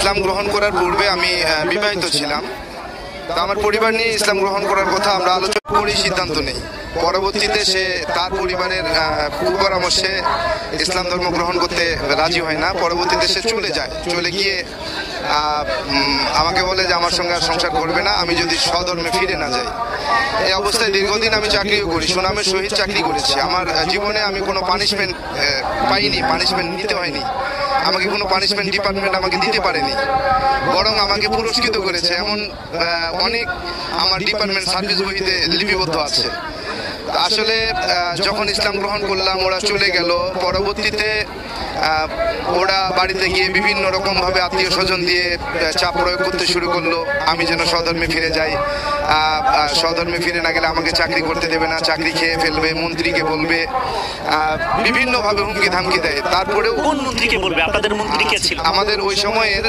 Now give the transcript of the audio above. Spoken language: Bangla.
ইসলাম গ্রহণ করার পূর্বে আমি বিবাহিত ছিলাম। তা আমার পরিবার নিয়ে ইসলাম গ্রহণ করার কথা আমরা আলোচনা করি, সিদ্ধান্ত নেই। পরবর্তীতে সে তার পরিবারের পরামর্শে ইসলাম ধর্ম গ্রহণ করতে রাজি হয় না। পরবর্তীতে সে চলে যায়। চলে গিয়ে আমাকে বলে যে আমার সঙ্গে আর সংসার করবে না আমি যদি স্বধর্মে ফিরে না যাই। এই অবস্থায় দীর্ঘদিন আমি চাকরিও করি, সুনামের সহিত চাকরি করেছি। আমার জীবনে আমি কোনো পানিশমেন্ট পাইনি, পানিশমেন্ট নিতে হয়নি। আমাকে কোনো পানিশমেন্ট ডিপার্টমেন্ট আমাকে দিতে পারেনি, বরং আমাকে পুরস্কৃত করেছে। এমন অনেক আমার ডিপার্টমেন্ট সার্ভিস বইতে লিপিবদ্ধ আছে। আসলে যখন ইসলাম গ্রহণ করলাম ওরা চলে গেল। পরবর্তীতে ওরা বাড়িতে গিয়ে বিভিন্ন রকমভাবে আত্মীয় স্বজন দিয়ে চাপ প্রয়োগ করতে শুরু করলো আমি যেন স্বধর্মে ফিরে যাই। স্বধর্মে ফিরে না গেলে আমাকে চাকরি করতে দেবে না, চাকরি খেয়ে ফেলবে, মন্ত্রীকে বলবে, বিভিন্নভাবে হুমকি ধামকি দেয়। তারপরেও কোন মন্ত্রীকে বলবে? আপনাদের মন্ত্রী কে ছিল? আমাদের ওই সময়ের